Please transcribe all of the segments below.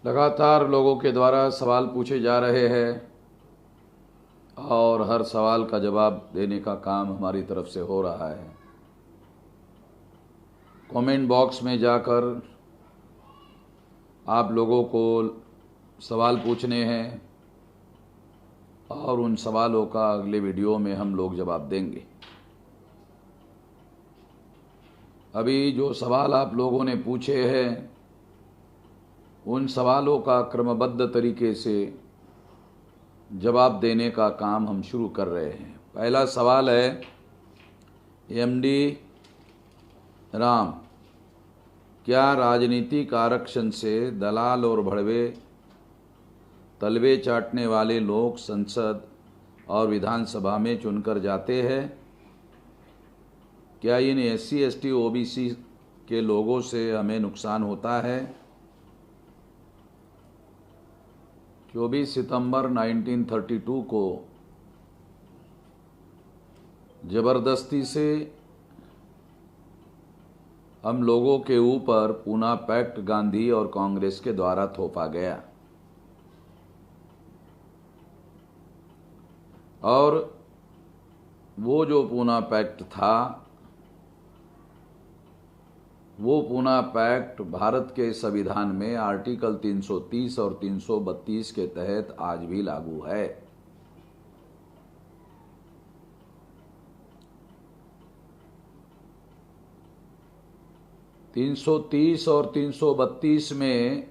लगातार लोगों के द्वारा सवाल पूछे जा रहे हैं और हर सवाल का जवाब देने का काम हमारी तरफ से हो रहा है। कमेंट बॉक्स में जाकर आप लोगों को सवाल पूछने हैं और उन सवालों का अगले वीडियो में हम लोग जवाब देंगे। अभी जो सवाल आप लोगों ने पूछे हैं उन सवालों का क्रमबद्ध तरीके से जवाब देने का काम हम शुरू कर रहे हैं। पहला सवाल है एमडी राम, क्या राजनीतिक आरक्षण से दलाल और भड़वे तलवे चाटने वाले लोग संसद और विधानसभा में चुनकर जाते हैं? क्या इन SC ST OBC के लोगों से हमें नुकसान होता है? 24 सितंबर 1932 को जबरदस्ती से हम लोगों के ऊपर पूना पैक्ट गांधी और कांग्रेस के द्वारा थोपा गया और वो जो पूना पैक्ट था वो पूना पैक्ट भारत के संविधान में आर्टिकल 330 और 332 के तहत आज भी लागू है। – 330 और 332 में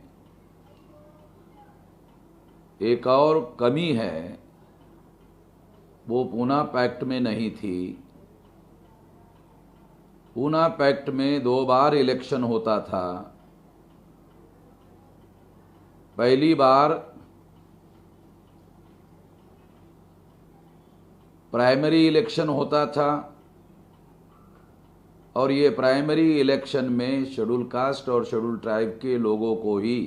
एक और कमी है, वो पूना पैक्ट में नहीं थी। पूना पैक्ट में 2 बार इलेक्शन होता था। पहली बार प्राइमरी इलेक्शन होता था और ये प्राइमरी इलेक्शन में शेड्यूल कास्ट और शेड्यूल ट्राइब के लोगों को ही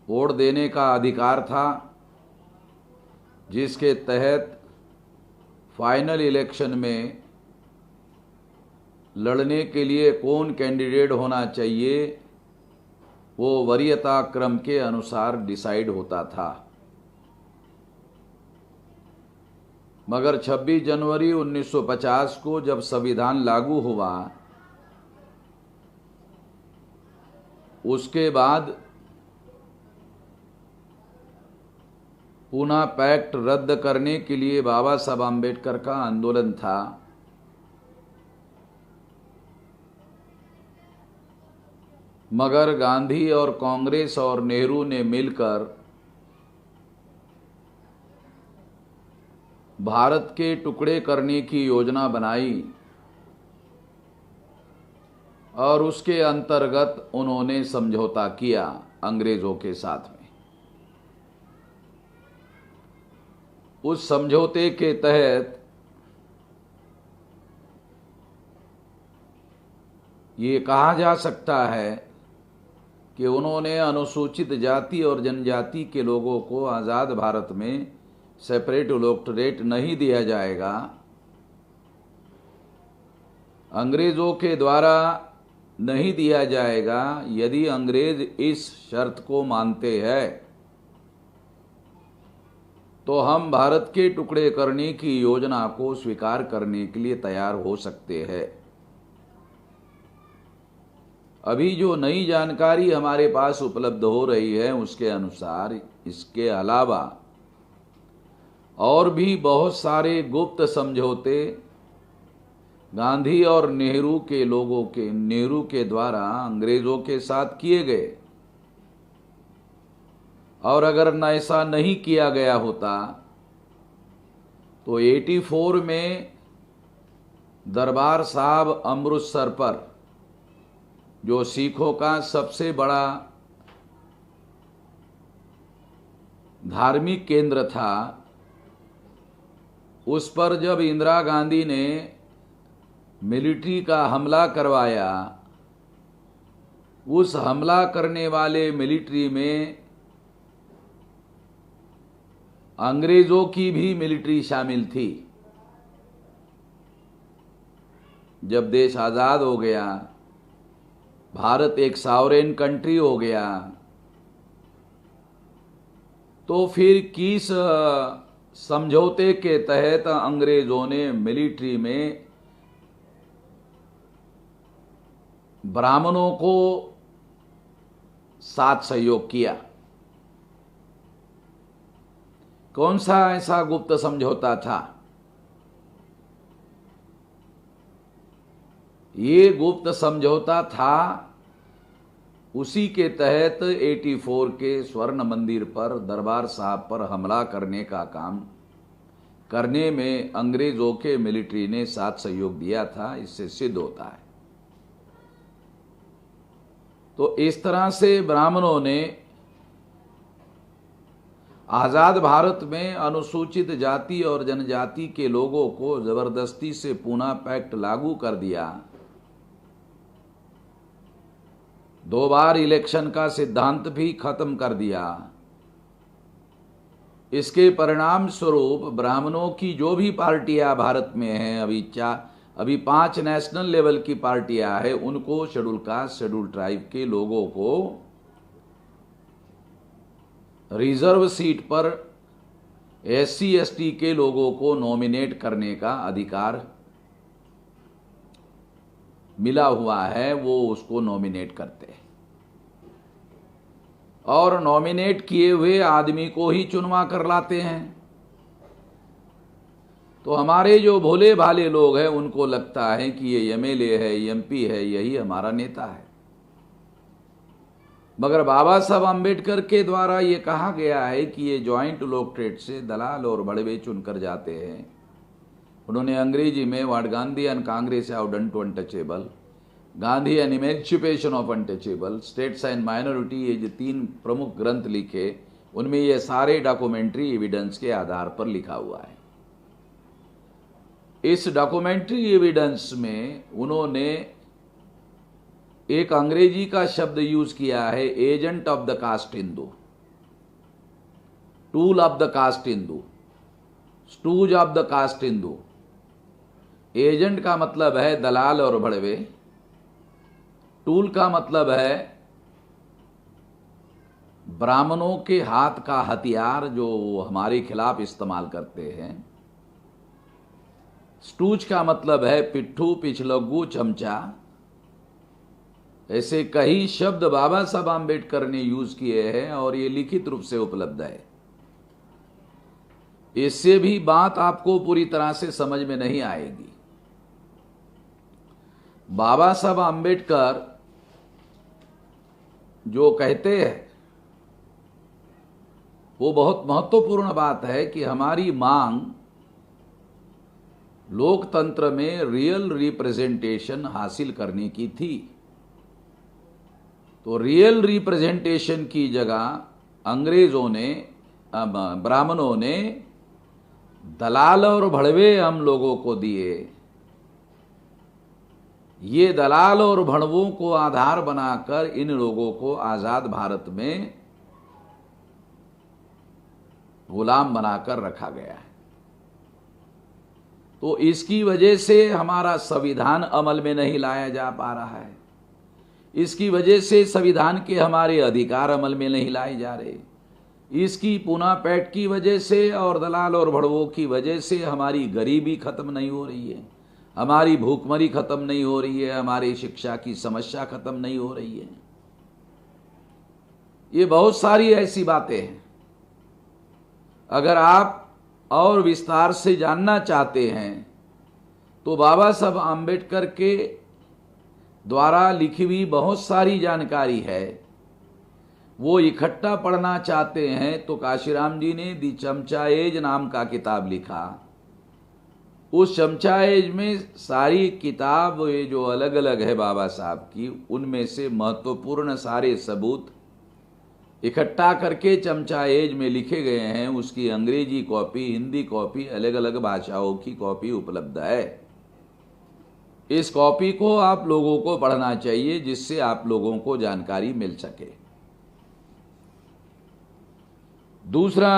वोट देने का अधिकार था, जिसके तहत फाइनल इलेक्शन में लड़ने के लिए कौन कैंडिडेट होना चाहिए वो वरीयता क्रम के अनुसार डिसाइड होता था। मगर 26 जनवरी 1950 को जब संविधान लागू हुआ उसके बाद पूना पैक्ट रद्द करने के लिए बाबा साहब आम्बेडकर का आंदोलन था। मगर गांधी और कांग्रेस और नेहरू ने मिलकर भारत के टुकड़े करने की योजना बनाई और उसके अंतर्गत उन्होंने समझौता किया अंग्रेजों के साथ में। उस समझौते के तहत ये कहा जा सकता है कि उन्होंने अनुसूचित जाति और जनजाति के लोगों को आज़ाद भारत में सेपरेट इलेक्टोरेट नहीं दिया जाएगा। अंग्रेज़ों के द्वारा नहीं दिया जाएगा। यदि अंग्रेज इस शर्त को मानते हैं तो हम भारत के टुकड़े करने की योजना को स्वीकार करने के लिए तैयार हो सकते हैं। अभी जो नई जानकारी हमारे पास उपलब्ध हो रही है उसके अनुसार इसके अलावा और भी बहुत सारे गुप्त समझौते गांधी और नेहरू के द्वारा अंग्रेजों के साथ किए गए और अगर ऐसा नहीं किया गया होता तो 84 में दरबार साहब अमृतसर पर, जो सिखों का सबसे बड़ा धार्मिक केंद्र था, उस पर जब इंदिरा गांधी ने मिलिट्री का हमला करवाया, उस हमला करने वाले मिलिट्री में अंग्रेजों की भी मिलिट्री शामिल थी। जब देश आजाद हो गया, भारत एक सॉवरेन कंट्री हो गया, तो फिर किस समझौते के तहत अंग्रेजों ने मिलिट्री में ब्राह्मणों को साथ सहयोग किया? कौन सा ऐसा गुप्त समझौता था? ये गुप्त समझौता था, उसी के तहत 84 के स्वर्ण मंदिर पर दरबार साहब पर हमला करने का काम करने में अंग्रेजों के मिलिट्री ने साथ सहयोग दिया था। इससे सिद्ध होता है। तो इस तरह से ब्राह्मणों ने आजाद भारत में अनुसूचित जाति और जनजाति के लोगों को जबरदस्ती से पूना पैक्ट लागू कर दिया। 2 बार इलेक्शन का सिद्धांत भी खत्म कर दिया। इसके परिणाम स्वरूप ब्राह्मणों की जो भी पार्टियां भारत में हैं, अभी 5 नेशनल लेवल की पार्टियां हैं, उनको शेड्यूल कास्ट शेड्यूल ट्राइब के लोगों को रिजर्व सीट पर SC ST के लोगों को नॉमिनेट करने का अधिकार मिला हुआ है। वो उसको नॉमिनेट करते हैं और नॉमिनेट किए हुए आदमी को ही चुनवा कर लाते हैं। तो हमारे जो भोले भाले लोग हैं, उनको लगता है कि ये MLA है, MP है, यही हमारा नेता है। मगर बाबा साहब आम्बेडकर के द्वारा ये कहा गया है कि ये ज्वाइंट इलेक्टोरेट से दलाल और बड़वे चुनकर जाते हैं। उन्होंने अंग्रेजी में what Gandhi and Congress have done to untouchable, Gandhi and emancipation of untouchable, states and minority, ये जो 3 प्रमुख ग्रंथ लिखे, उनमें ये सारे डॉक्यूमेंट्री एविडेंस के आधार पर लिखा हुआ है। इस डॉक्यूमेंट्री एविडेंस में उन्होंने एक अंग्रेजी का शब्द यूज किया है, agent of the caste Hindu, tool of the caste Hindu, stooge of the caste Hindu. Agent का मतलब है दलाल और भड़वे, टूल का मतलब है ब्राह्मणों के हाथ का हथियार जो हमारे खिलाफ इस्तेमाल करते हैं, स्टूज का मतलब है पिट्ठू, पिछलग्गू, चमचा। ऐसे कई शब्द बाबा साहब आम्बेडकर ने यूज किए हैं और ये लिखित रूप से उपलब्ध है। इससे भी बात आपको पूरी तरह से समझ में नहीं आएगी। बाबा साहब आम्बेडकर जो कहते हैं वो बहुत महत्वपूर्ण बात है कि हमारी मांग लोकतंत्र में रियल रिप्रेजेंटेशन हासिल करने की थी। तो रियल रिप्रेजेंटेशन की जगह अंग्रेजों ने, ब्राह्मणों ने दलाल और भड़वे हम लोगों को दिए। ये दलाल और भड़वों को आधार बनाकर इन लोगों को आजाद भारत में गुलाम बनाकर रखा गया है। तो इसकी वजह से हमारा संविधान अमल में नहीं लाया जा पा रहा है। इसकी वजह से संविधान के हमारे अधिकार अमल में नहीं लाए जा रहे। इसकी पूना पैक्ट की वजह से और दलाल और भड़वों की वजह से हमारी गरीबी खत्म नहीं हो रही है, हमारी भूखमरी खत्म नहीं हो रही है, हमारी शिक्षा की समस्या खत्म नहीं हो रही है। ये बहुत सारी ऐसी बातें हैं। अगर आप और विस्तार से जानना चाहते हैं तो बाबा साहब आम्बेडकर के द्वारा लिखी हुई बहुत सारी जानकारी है, वो इकट्ठा पढ़ना चाहते हैं तो काशीराम जी ने दी चमचा एज नाम का किताब लिखा। उस चमचा एज में सारी किताब ये जो अलग अलग है बाबा साहब की, उनमें से महत्वपूर्ण सारे सबूत इकट्ठा करके चमचा एज में लिखे गए हैं। उसकी अंग्रेजी कॉपी, हिंदी कॉपी, अलग अलग भाषाओं की कॉपी उपलब्ध है। इस कॉपी को आप लोगों को पढ़ना चाहिए, जिससे आप लोगों को जानकारी मिल सके। दूसरा,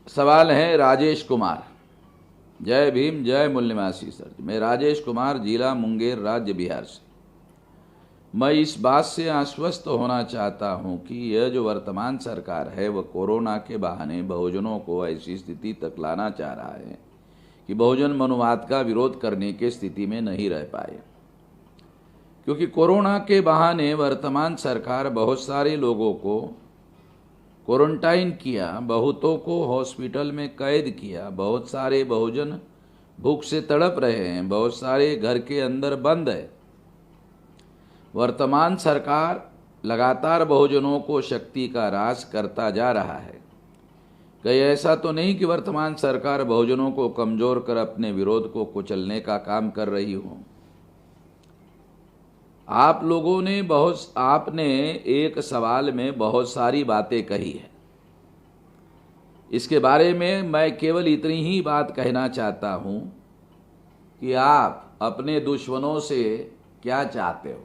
सवाल है राजेश कुमार। जय भीम, जय मूल्यवासी सर। मैं राजेश कुमार, जिला मुंगेर, राज्य बिहार से। मैं इस बात से आश्वस्त होना चाहता हूं कि यह जो वर्तमान सरकार है वह कोरोना के बहाने बहुजनों को ऐसी स्थिति तक लाना चाह रहा है कि बहुजन मनुवाद का विरोध करने की स्थिति में नहीं रह पाए। क्योंकि कोरोना के बहाने वर्तमान सरकार बहुत सारे लोगों को क्वारंटाइन किया, बहुतों को हॉस्पिटल में कैद किया, बहुत सारे बहुजन भूख से तड़प रहे हैं, बहुत सारे घर के अंदर बंद है। वर्तमान सरकार लगातार बहुजनों को शक्ति का ह्रास करता जा रहा है। कहीं ऐसा तो नहीं कि वर्तमान सरकार बहुजनों को कमजोर कर अपने विरोध को कुचलने का काम कर रही हो। आप लोगों ने आपने एक सवाल में बहुत सारी बातें कही है। इसके बारे में मैं केवल इतनी ही बात कहना चाहता हूं कि आप अपने दुश्मनों से क्या चाहते हो।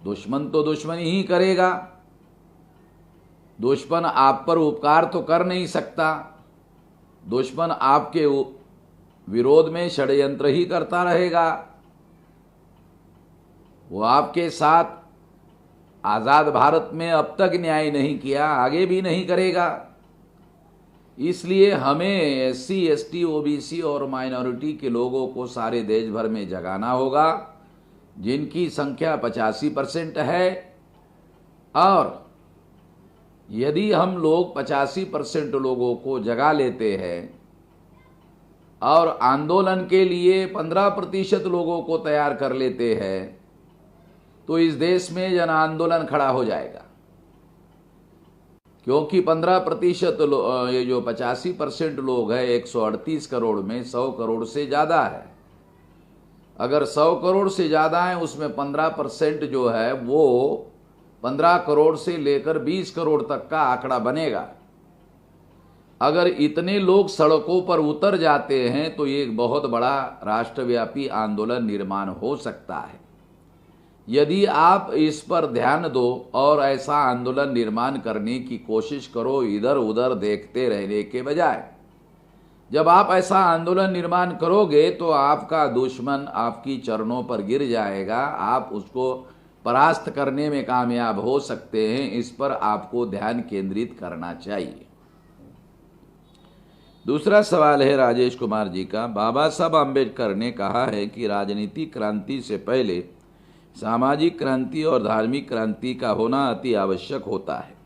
दुश्मन तो दुश्मनी ही करेगा। दुश्मन आप पर उपकार तो कर नहीं सकता। दुश्मन आपके विरोध में षड्यंत्र ही करता रहेगा। वो आपके साथ आज़ाद भारत में अब तक न्याय नहीं किया, आगे भी नहीं करेगा। इसलिए हमें SC, ST, OBC और माइनॉरिटी के लोगों को सारे देश भर में जगाना होगा, जिनकी संख्या 85% है। और यदि हम लोग 85% लोगों को जगा लेते हैं और आंदोलन के लिए 15% लोगों को तैयार कर लेते हैं तो इस देश में जन आंदोलन खड़ा हो जाएगा। क्योंकि 15% ये जो 85% लोग हैं 138 करोड़ में 100 करोड़ से ज़्यादा है। अगर 100 करोड़ से ज़्यादा है उसमें 15% जो है वो 15 करोड़ से लेकर 20 करोड़ तक का आंकड़ा बनेगा। अगर इतने लोग सड़कों पर उतर जाते हैं तो ये एक बहुत बड़ा राष्ट्रव्यापी आंदोलन निर्माण हो सकता है। यदि आप इस पर ध्यान दो और ऐसा आंदोलन निर्माण करने की कोशिश करो, इधर उधर देखते रहने के बजाय। जब आप ऐसा आंदोलन निर्माण करोगे तो आपका दुश्मन आपकी चरणों पर गिर जाएगा, आप उसको परास्त करने में कामयाब हो सकते हैं। इस पर आपको ध्यान केंद्रित करना चाहिए। दूसरा सवाल है राजेश कुमार जी का। बाबा साहब आम्बेडकर ने कहा है कि राजनीतिक क्रांति से पहले सामाजिक क्रांति और धार्मिक क्रांति का होना अति आवश्यक होता है।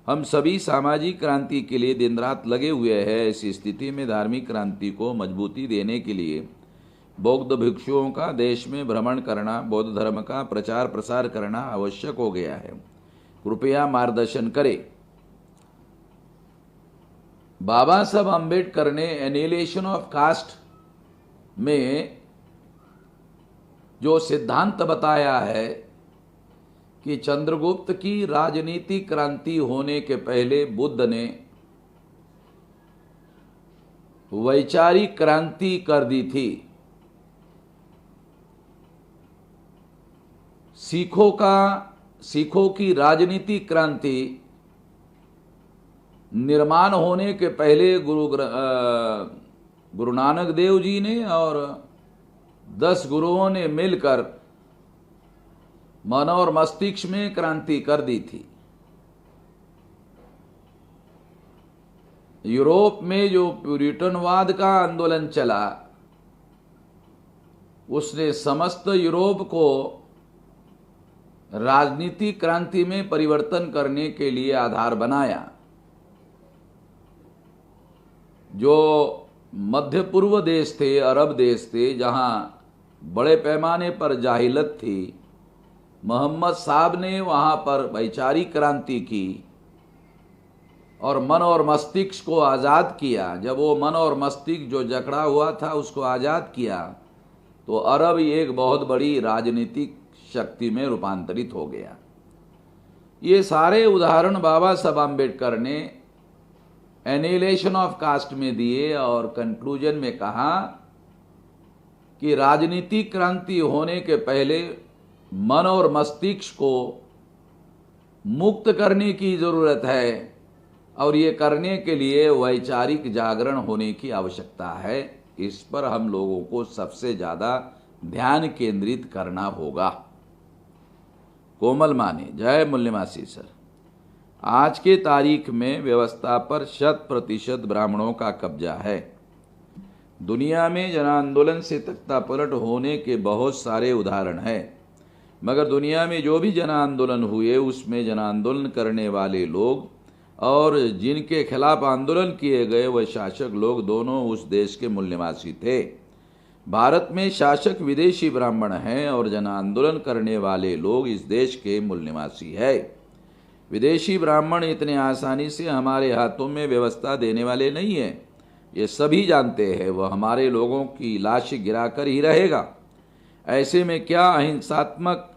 हम सभी सामाजिक क्रांति के लिए दिन रात लगे हुए हैं। ऐसी स्थिति में धार्मिक क्रांति को मजबूती देने के लिए बौद्ध भिक्षुओं का देश में भ्रमण करना, बौद्ध धर्म का प्रचार प्रसार करना आवश्यक हो गया है। कृपया मार्गदर्शन करें। बाबा साहब अम्बेडकर ने एनिहिलेशन ऑफ कास्ट में जो सिद्धांत बताया है कि चंद्रगुप्त की राजनीतिक क्रांति होने के पहले बुद्ध ने वैचारिक क्रांति कर दी थी। सिखों की राजनीतिक क्रांति निर्माण होने के पहले गुरु नानक देव जी ने और 10 गुरुओं ने मिलकर मन और मस्तिष्क में क्रांति कर दी थी। यूरोप में जो प्यूरिटनवाद का आंदोलन चला उसने समस्त यूरोप को राजनीतिक क्रांति में परिवर्तन करने के लिए आधार बनाया। जो मध्य पूर्व देश थे, अरब देश थे, जहां बड़े पैमाने पर जाहिलत थी, मोहम्मद साहब ने वहां पर वैचारिक क्रांति की और मन और मस्तिष्क को आज़ाद किया। जब वो मन और मस्तिष्क जो जकड़ा हुआ था उसको आज़ाद किया तो अरब एक बहुत बड़ी राजनीतिक शक्ति में रूपांतरित हो गया। ये सारे उदाहरण बाबा साहब आम्बेडकर ने एनिहिलेशन ऑफ कास्ट में दिए और कंक्लूजन में कहा कि राजनीतिक क्रांति होने के पहले मन और मस्तिष्क को मुक्त करने की जरूरत है। और ये करने के लिए वैचारिक जागरण होने की आवश्यकता है। इस पर हम लोगों को सबसे ज़्यादा ध्यान केंद्रित करना होगा। कोमल माने, जय मूल्यमासी सर। आज के तारीख में व्यवस्था पर 100% ब्राह्मणों का कब्जा है। दुनिया में जन आंदोलन से तख्तापलट होने के बहुत सारे उदाहरण हैं, मगर दुनिया में जो भी जन आंदोलन हुए उसमें जन आंदोलन करने वाले लोग और जिनके खिलाफ आंदोलन किए गए वह शासक लोग दोनों उस देश के मूल निवासी थे। भारत में शासक विदेशी ब्राह्मण हैं और जन आंदोलन करने वाले लोग इस देश के मूल निवासी है। विदेशी ब्राह्मण इतने आसानी से हमारे हाथों में व्यवस्था देने वाले नहीं है, ये सभी जानते हैं। वह हमारे लोगों की लाश गिराकर ही रहेगा। ऐसे में क्या अहिंसात्मक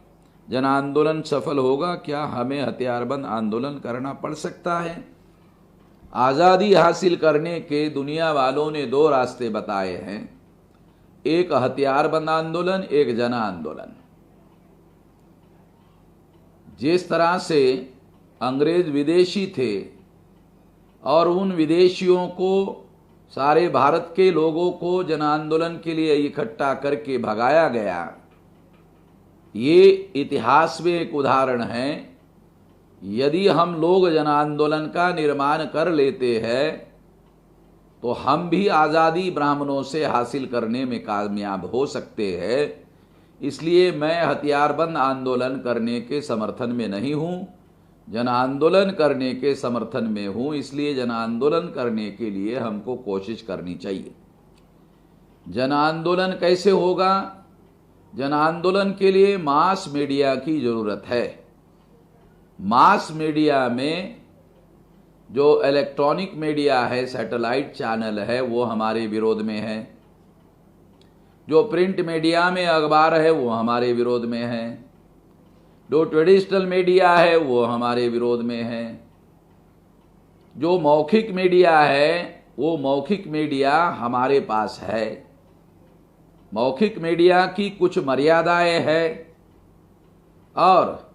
जन आंदोलन सफल होगा? क्या हमें हथियारबंद आंदोलन करना पड़ सकता है? आज़ादी हासिल करने के दुनिया वालों ने 2 रास्ते बताए हैं, एक हथियारबंद आंदोलन, एक जन आंदोलन। जिस तरह से अंग्रेज विदेशी थे और उन विदेशियों को सारे भारत के लोगों को जन आंदोलन के लिए इकट्ठा करके भगाया गया, ये इतिहास में एक उदाहरण है। यदि हम लोग जन आंदोलन का निर्माण कर लेते हैं तो हम भी आज़ादी ब्राह्मणों से हासिल करने में कामयाब हो सकते हैं। इसलिए मैं हथियारबंद आंदोलन करने के समर्थन में नहीं हूँ, जन आंदोलन करने के समर्थन में हूँ। इसलिए जन आंदोलन करने के लिए हमको कोशिश करनी चाहिए। जन आंदोलन कैसे होगा? जन आंदोलन के लिए मास मीडिया की ज़रूरत है। मास मीडिया में जो इलेक्ट्रॉनिक मीडिया है, सैटेलाइट चैनल है, वो हमारे विरोध में है। जो प्रिंट मीडिया में अखबार है वो हमारे विरोध में है। जो ट्रेडिशनल मीडिया है वो हमारे विरोध में है। जो मौखिक मीडिया है वो मौखिक मीडिया हमारे पास है। मौखिक मीडिया की कुछ मर्यादाएं हैं और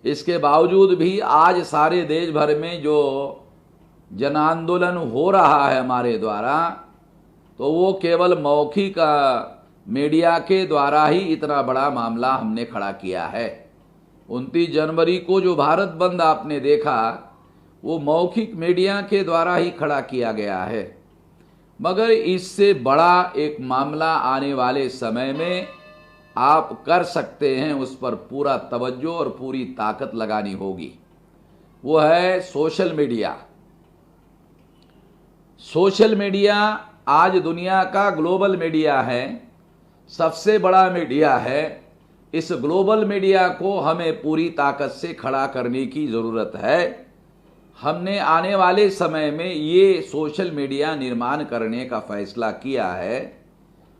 इसके बावजूद भी आज सारे देश भर में जो जन आंदोलन हो रहा है हमारे द्वारा, तो वो केवल मौखिक मीडिया के द्वारा ही इतना बड़ा मामला हमने खड़ा किया है। 29 जनवरी को जो भारत बंद आपने देखा वो मौखिक मीडिया के द्वारा ही खड़ा किया गया है। मगर इससे बड़ा एक मामला आने वाले समय में आप कर सकते हैं, उस पर पूरा तवज्जो और पूरी ताकत लगानी होगी। वो है सोशल मीडिया। सोशल मीडिया आज दुनिया का ग्लोबल मीडिया है, सबसे बड़ा मीडिया है। इस ग्लोबल मीडिया को हमें पूरी ताकत से खड़ा करने की ज़रूरत है। हमने आने वाले समय में ये सोशल मीडिया निर्माण करने का फैसला किया है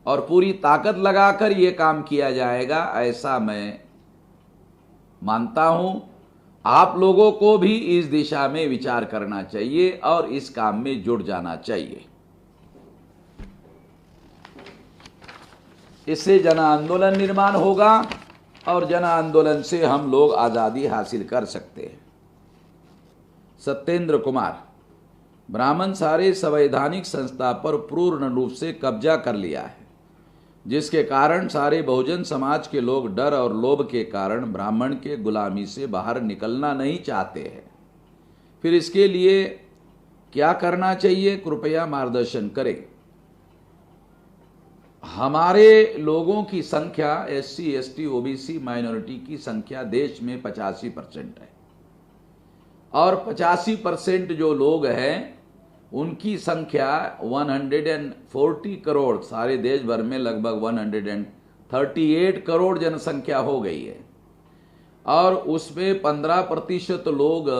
और पूरी ताकत लगाकर ये काम किया जाएगा, ऐसा मैं मानता हूँ। आप लोगों को भी इस दिशा में विचार करना चाहिए और इस काम में जुड़ जाना चाहिए। इससे जन आंदोलन निर्माण होगा और जन आंदोलन से हम लोग आज़ादी हासिल कर सकते हैं। सत्येंद्र कुमार, ब्राह्मण सारे संवैधानिक संस्था पर पूर्ण रूप से कब्जा कर लिया है, जिसके कारण सारे बहुजन समाज के लोग डर और लोभ के कारण ब्राह्मण के गुलामी से बाहर निकलना नहीं चाहते हैं। फिर इसके लिए क्या करना चाहिए, कृपया मार्गदर्शन करें। हमारे लोगों की संख्या SC, ST, OBC माइनॉरिटी की संख्या देश में 85% है और 85% जो लोग हैं उनकी संख्या 140 करोड़, सारे देश भर में लगभग 138 करोड़ जनसंख्या हो गई है और उसमें 15% लोग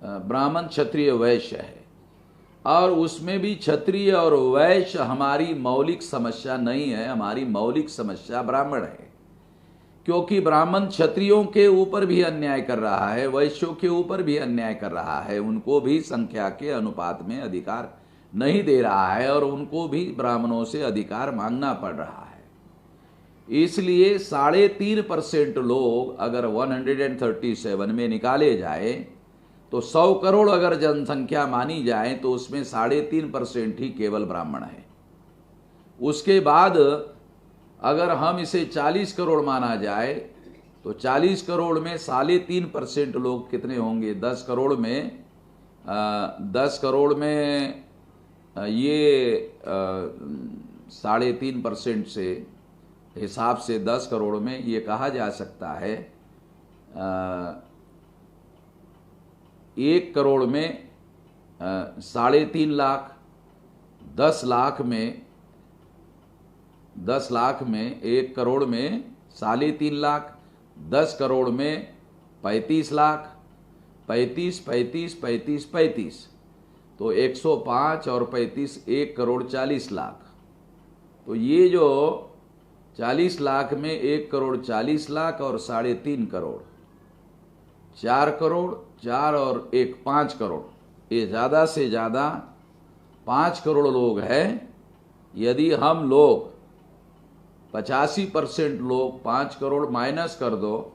ब्राह्मण क्षत्रिय वैश्य है और उसमें भी क्षत्रिय और वैश्य हमारी मौलिक समस्या नहीं है, हमारी मौलिक समस्या ब्राह्मण है। क्योंकि ब्राह्मण क्षत्रियों के ऊपर भी अन्याय कर रहा है, वैश्यों के ऊपर भी अन्याय कर रहा है, उनको भी संख्या के अनुपात में अधिकार नहीं दे रहा है और उनको भी ब्राह्मणों से अधिकार मांगना पड़ रहा है। इसलिए 3.5% लोग अगर 137 में निकाले जाए तो 100 करोड़ अगर जनसंख्या मानी जाए तो उसमें 3.5% ही केवल ब्राह्मण है। उसके बाद अगर हम इसे 40 करोड़ माना जाए तो 40 करोड़ में 3.5% लोग कितने होंगे? 10 करोड़ में 3.5% से हिसाब से 10 करोड़ में ये कहा जा सकता है 1 करोड़ में 3.5 लाख, 10 लाख में 1 करोड़ में 3.5 लाख, 10 करोड़ में 35 लाख, 35 तो 105 और 35 1 करोड़ 40 लाख। तो ये जो 40 लाख में 1 करोड़ 40 लाख और 3.5 करोड़, 4 करोड़, 4 और 1 5 करोड़, ये ज़्यादा से ज़्यादा 5 करोड़ लोग हैं। यदि हम लोग 85% लोग 5 करोड़ माइनस कर दो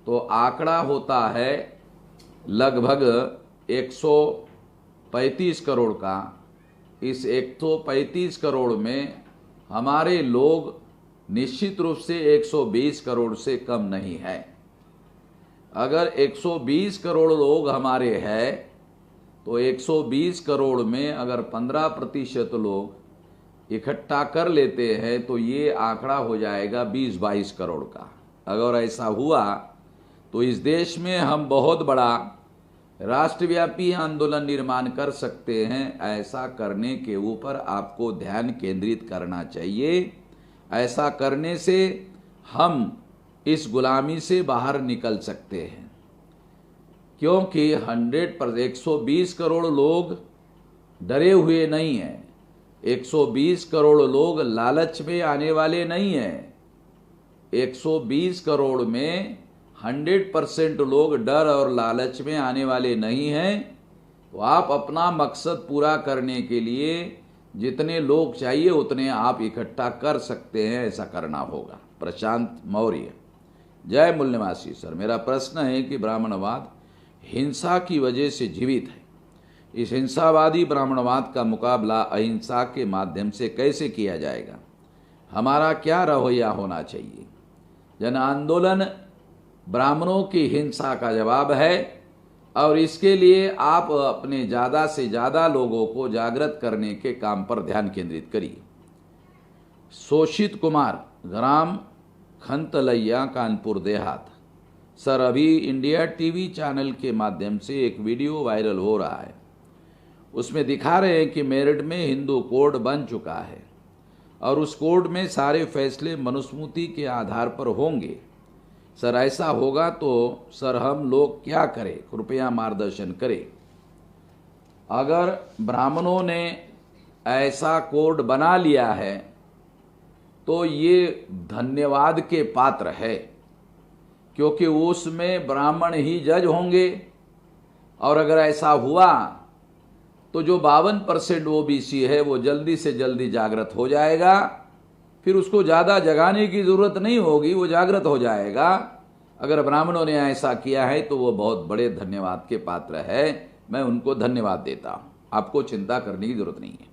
तो आंकड़ा होता है लगभग 135 करोड़ का। इस 135 करोड़ में हमारे लोग निश्चित रूप से 120 करोड़ से कम नहीं है। अगर 120 करोड़ लोग हमारे हैं तो 120 करोड़ में अगर 15% लोग इकट्ठा कर लेते हैं तो ये आंकड़ा हो जाएगा 20-22 करोड़ का। अगर ऐसा हुआ तो इस देश में हम बहुत बड़ा राष्ट्रव्यापी आंदोलन निर्माण कर सकते हैं। ऐसा करने के ऊपर आपको ध्यान केंद्रित करना चाहिए। ऐसा करने से हम इस गुलामी से बाहर निकल सकते हैं, क्योंकि 120 करोड़ लोग डरे हुए नहीं हैं। 120 करोड़ लोग लालच में आने वाले नहीं हैं। 120 करोड़ में 100% लोग डर और लालच में आने वाले नहीं हैं। तो आप अपना मकसद पूरा करने के लिए जितने लोग चाहिए उतने आप इकट्ठा कर सकते हैं। ऐसा करना होगा। प्रशांत मौर्य, जय मूल्यवासी सर, मेरा प्रश्न है कि ब्राह्मणवाद हिंसा की वजह से जीवित है। इस हिंसावादी ब्राह्मणवाद का मुकाबला अहिंसा के माध्यम से कैसे किया जाएगा? हमारा क्या रवैया होना चाहिए? जन आंदोलन ब्राह्मणों की हिंसा का जवाब है और इसके लिए आप अपने ज़्यादा से ज़्यादा लोगों को जागृत करने के काम पर ध्यान केंद्रित करिए। शोषित कुमार, ग्राम खंतलैया, कानपुर देहात। सर, अभी इंडिया टीवी चैनल के माध्यम से एक वीडियो वायरल हो रहा है। उसमें दिखा रहे हैं कि मेरठ में हिंदू कोड बन चुका है और उस कोड में सारे फैसले मनुस्मृति के आधार पर होंगे। सर, ऐसा होगा तो सर हम लोग क्या करें? कृपया मार्गदर्शन करें। अगर ब्राह्मणों ने ऐसा कोड बना लिया है तो ये धन्यवाद के पात्र है, क्योंकि उसमें ब्राह्मण ही जज होंगे। और अगर ऐसा हुआ तो जो 52% ओबीसी है वो जल्दी से जल्दी जागृत हो जाएगा। फिर उसको ज़्यादा जगाने की ज़रूरत नहीं होगी, वो जागृत हो जाएगा। अगर ब्राह्मणों ने ऐसा किया है तो वो बहुत बड़े धन्यवाद के पात्र है। मैं उनको धन्यवाद देता हूँ। आपको चिंता करने की ज़रूरत नहीं है।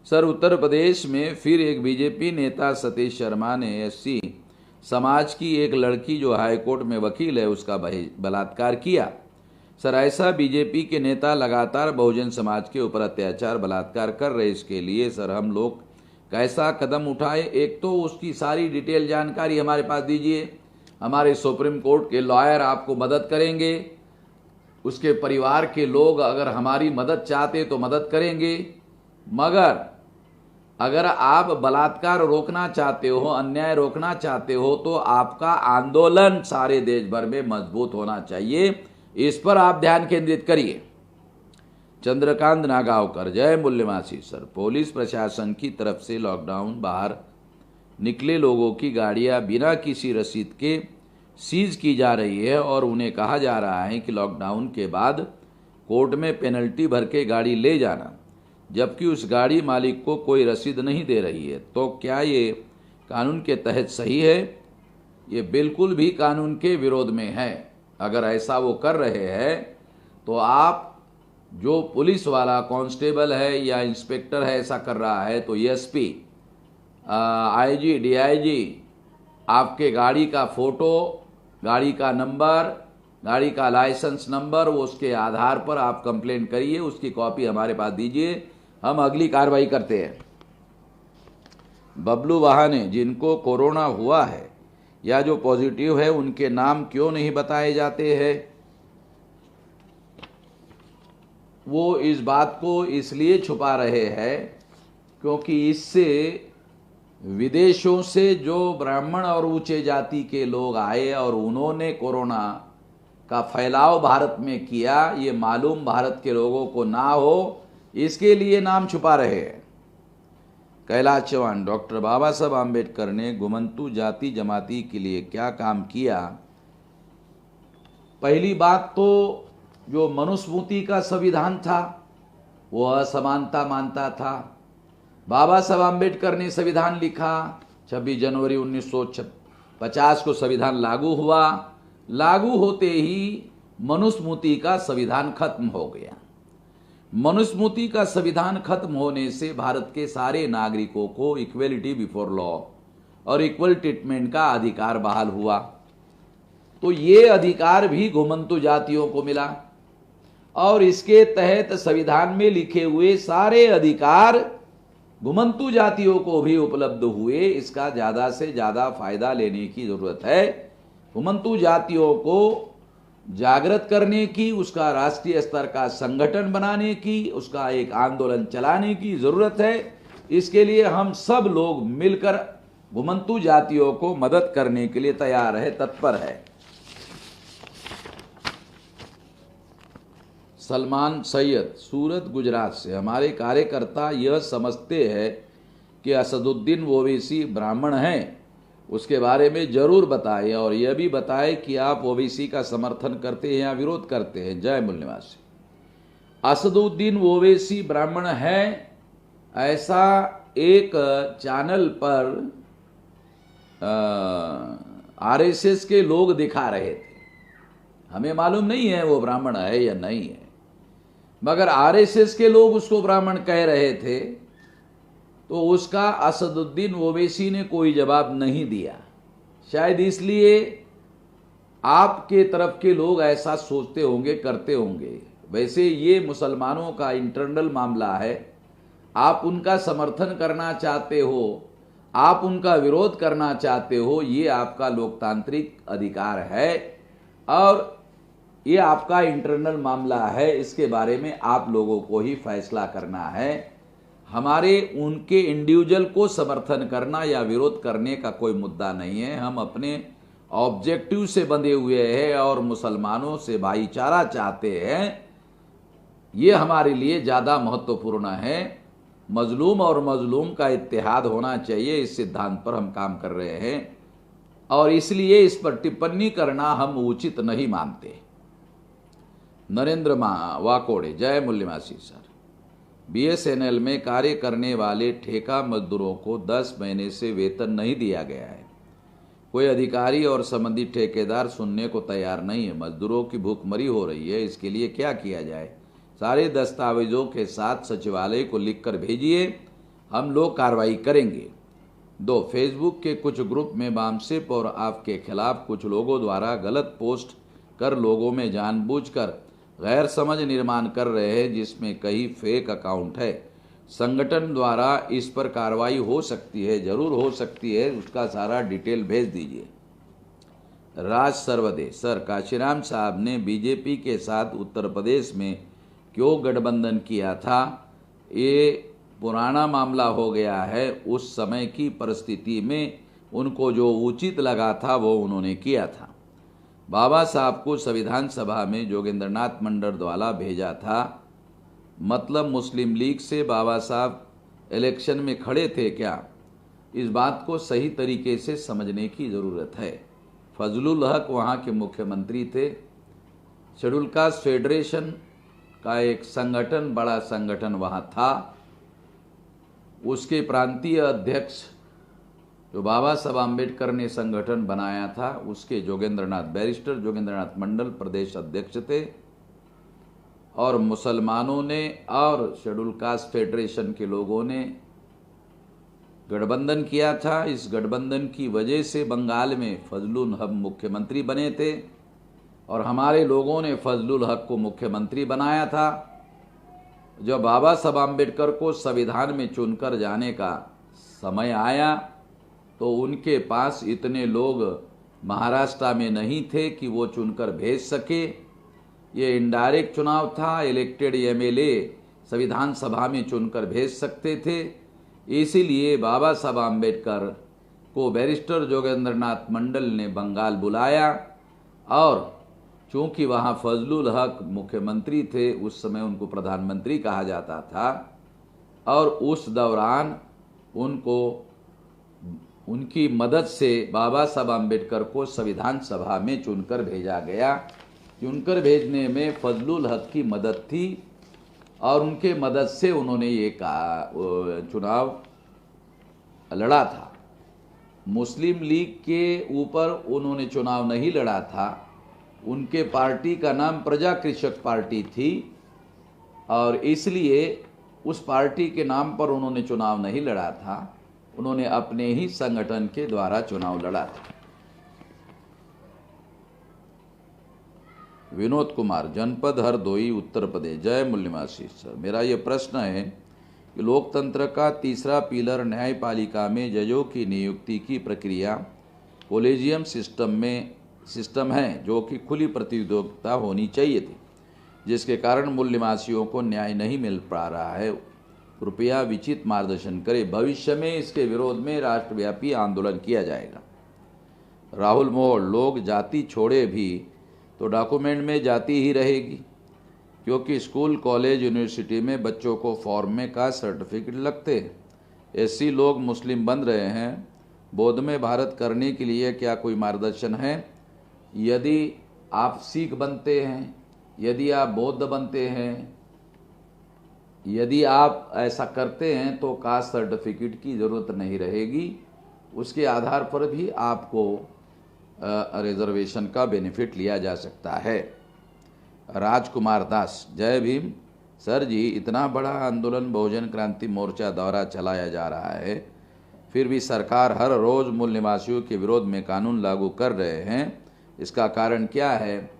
सर, उत्तर प्रदेश में फिर एक बीजेपी नेता सतीश शर्मा ने एससी समाज की एक लड़की जो हाईकोर्ट में वकील है उसका बलात्कार किया। सर, ऐसा बीजेपी के नेता लगातार बहुजन समाज के ऊपर अत्याचार बलात्कार कर रहे। इसके लिए सर हम लोग कैसा कदम उठाए? एक तो उसकी सारी डिटेल जानकारी हमारे पास दीजिए। हमारे सुप्रीम कोर्ट के लॉयर आपको मदद करेंगे। उसके परिवार के लोग अगर हमारी मदद चाहते तो मदद करेंगे। मगर अगर आप बलात्कार रोकना चाहते हो, अन्याय रोकना चाहते हो, तो आपका आंदोलन सारे देश भर में मजबूत होना चाहिए। इस पर आप ध्यान केंद्रित करिए। चंद्रकांत नागावकर, जय मूल्यवासी सर, पुलिस प्रशासन की तरफ से लॉकडाउन बाहर निकले लोगों की गाड़ियां बिना किसी रसीद के सीज की जा रही है और उन्हें कहा जा रहा है कि लॉकडाउन के बाद कोर्ट में पेनल्टी भर के गाड़ी ले जाना, जबकि उस गाड़ी मालिक को कोई रसीद नहीं दे रही है। तो क्या ये कानून के तहत सही है? ये बिल्कुल भी कानून के विरोध में है। अगर ऐसा वो कर रहे हैं तो आप जो पुलिस वाला कांस्टेबल है या इंस्पेक्टर है ऐसा कर रहा है तो एसपी, आईजी, डीआईजी आपके गाड़ी का फोटो, गाड़ी का नंबर, गाड़ी का लाइसेंस नंबर, उसके आधार पर आप कंप्लेंट करिए, उसकी कॉपी हमारे पास दीजिए, हम अगली कार्रवाई करते हैं। बबलू बहाने, जिनको कोरोना हुआ है या जो पॉजिटिव है उनके नाम क्यों नहीं बताए जाते हैं? वो इस बात को इसलिए छुपा रहे हैं क्योंकि इससे विदेशों से जो ब्राह्मण और ऊंचे जाति के लोग आए और उन्होंने कोरोना का फैलाव भारत में किया, ये मालूम भारत के लोगों को ना हो, इसके लिए नाम छुपा रहे हैं। कैलाश चौहान, डॉक्टर बाबा साहब आम्बेडकर ने घुमंतु जाति जमाती के लिए क्या काम किया? पहली बात तो जो मनुस्मृति का संविधान था वो असमानता मानता था। बाबा साहब आम्बेडकर ने संविधान लिखा, 26 जनवरी 1950 को संविधान लागू हुआ। लागू होते ही मनुस्मृति का संविधान खत्म हो गया। मनुस्मृति का संविधान खत्म होने से भारत के सारे नागरिकों को इक्वलिटी बिफोर लॉ और इक्वल ट्रीटमेंट का अधिकार बहाल हुआ। तो ये अधिकार भी घुमंतु जातियों को मिला और इसके तहत संविधान में लिखे हुए सारे अधिकार घुमंतु जातियों को भी उपलब्ध हुए। इसका ज्यादा से ज्यादा फायदा लेने की जरूरत है। घुमंतु जातियों को जागृत करने की, उसका राष्ट्रीय स्तर का संगठन बनाने की, उसका एक आंदोलन चलाने की जरूरत है। इसके लिए हम सब लोग मिलकर घुमंतु जातियों को मदद करने के लिए तैयार है, तत्पर है। सलमान सैयद, सूरत गुजरात से, हमारे कार्यकर्ता यह समझते हैं कि असदुद्दीन ओवैसी ब्राह्मण हैं, उसके बारे में जरूर बताएं और यह भी बताएं कि आप ओवैसी का समर्थन करते हैं या विरोध करते हैं। जय मूल्यवासी। असदुद्दीन ओवैसी ब्राह्मण है ऐसा एक चैनल पर आरएसएस के लोग दिखा रहे थे। हमें मालूम नहीं है वो ब्राह्मण है या नहीं है, मगर आरएसएस के लोग उसको ब्राह्मण कह रहे थे तो उसका असदुद्दीन ओवैसी ने कोई जवाब नहीं दिया। शायद इसलिए आपके तरफ के लोग ऐसा सोचते होंगे, करते होंगे। वैसे ये मुसलमानों का इंटरनल मामला है। आप उनका समर्थन करना चाहते हो, आप उनका विरोध करना चाहते हो, ये आपका लोकतांत्रिक अधिकार है और ये आपका इंटरनल मामला है। इसके बारे में आप लोगों को ही फैसला करना है। हमारे उनके इंडिविजुअल को समर्थन करना या विरोध करने का कोई मुद्दा नहीं है। हम अपने ऑब्जेक्टिव से बंधे हुए हैं और मुसलमानों से भाईचारा चाहते हैं। ये हमारे लिए ज़्यादा महत्वपूर्ण है। मजलूम और मजलूम का इत्तेहाद होना चाहिए, इस सिद्धांत पर हम काम कर रहे हैं और इसलिए इस पर टिप्पणी करना हम उचित नहीं मानते। नरेंद्र वाकोड़े, जय मूल्यवासी सर। बीएसएनएल में कार्य करने वाले ठेका मजदूरों को 10 महीने से वेतन नहीं दिया गया है। कोई अधिकारी और संबंधित ठेकेदार सुनने को तैयार नहीं है। मजदूरों की भूखमरी हो रही है, इसके लिए क्या किया जाए? सारे दस्तावेजों के साथ सचिवालय को लिखकर भेजिए, हम लोग कार्रवाई करेंगे। 2, फेसबुक के कुछ ग्रुप में बामसेप और आपके खिलाफ कुछ लोगों द्वारा गलत पोस्ट कर लोगों में जानबूझकर गैर समझ निर्माण कर रहे हैं, जिसमें कई फेक अकाउंट है। संगठन द्वारा इस पर कार्रवाई हो सकती है, जरूर हो सकती है, उसका सारा डिटेल भेज दीजिए। राज सर्वदे, सर काशीराम साहब ने बीजेपी के साथ उत्तर प्रदेश में क्यों गठबंधन किया था? ये पुराना मामला हो गया है। उस समय की परिस्थिति में उनको जो उचित लगा था वो उन्होंने किया था। बाबा साहब को संविधान सभा में जोगेंद्रनाथ मंडल द्वारा भेजा था, मतलब मुस्लिम लीग से बाबा साहब इलेक्शन में खड़े थे क्या? इस बात को सही तरीके से समझने की ज़रूरत है। फजलुल हक वहाँ के मुख्यमंत्री थे। शेड्यूल कास्ट फेडरेशन का एक संगठन, बड़ा संगठन वहाँ था। उसके प्रांतीय अध्यक्ष जो बाबा साहब आम्बेडकर ने संगठन बनाया था, उसके बैरिस्टर जोगेंद्रनाथ मंडल प्रदेश अध्यक्ष थे। और मुसलमानों ने और शेड्यूल कास्ट फेडरेशन के लोगों ने गठबंधन किया था। इस गठबंधन की वजह से बंगाल में फजलुल हक मुख्यमंत्री बने थे और हमारे लोगों ने फजलुल हक को मुख्यमंत्री बनाया था। जब बाबा साहब आम्बेडकर को संविधान में चुनकर जाने का समय आया तो उनके पास इतने लोग महाराष्ट्र में नहीं थे कि वो चुनकर भेज सके। ये इनडायरेक्ट चुनाव था, इलेक्टेड एमएलए संविधान सभा में चुनकर भेज सकते थे। इसीलिए बाबा साहब आम्बेडकर को बैरिस्टर जोगेंद्र नाथ मंडल ने बंगाल बुलाया और चूंकि वहाँ फजलुल हक मुख्यमंत्री थे, उस समय उनको प्रधानमंत्री कहा जाता था और उस दौरान उनकी मदद से बाबा साहब आम्बेडकर को संविधान सभा में चुनकर भेजा गया। चुनकर भेजने में फजलुल हक की मदद थी और उनके मदद से उन्होंने ये चुनाव लड़ा था। मुस्लिम लीग के ऊपर उन्होंने चुनाव नहीं लड़ा था। उनके पार्टी का नाम प्रजा कृषक पार्टी थी और इसलिए उस पार्टी के नाम पर उन्होंने चुनाव नहीं लड़ा था। उन्होंने अपने ही संगठन के द्वारा चुनाव लड़ा था। विनोद कुमार, जनपद हरदोई, उत्तर प्रदेश। जय मूल्यमासी सर, मेरा ये प्रश्न है कि लोकतंत्र का तीसरा पिलर न्यायपालिका में जजों की नियुक्ति की प्रक्रिया कोलेजियम सिस्टम है, जो कि खुली प्रतियोगिता होनी चाहिए थी, जिसके कारण मूल्यमासियों को न्याय नहीं मिल पा रहा है। कृपया विचित मार्गदर्शन करें। भविष्य में इसके विरोध में राष्ट्रव्यापी आंदोलन किया जाएगा। राहुल मोड़, लोग जाति छोड़े भी तो डॉक्यूमेंट में जाति ही रहेगी, क्योंकि स्कूल, कॉलेज, यूनिवर्सिटी में बच्चों को फॉर्म में कास्ट सर्टिफिकेट लगते हैं। ऐसी लोग मुस्लिम बन रहे हैं। बौद्ध में भारत करने के लिए क्या कोई मार्गदर्शन है? यदि आप सिख बनते हैं, यदि आप बौद्ध बनते हैं, यदि आप ऐसा करते हैं तो कास्ट सर्टिफिकेट की ज़रूरत नहीं रहेगी। उसके आधार पर भी आपको रिजर्वेशन का बेनिफिट लिया जा सकता है। राजकुमार दास, जय भीम। सर जी, इतना बड़ा आंदोलन बहुजन क्रांति मोर्चा द्वारा चलाया जा रहा है, फिर भी सरकार हर रोज़ मूल निवासियों के विरोध में कानून लागू कर रहे हैं। इसका कारण क्या है?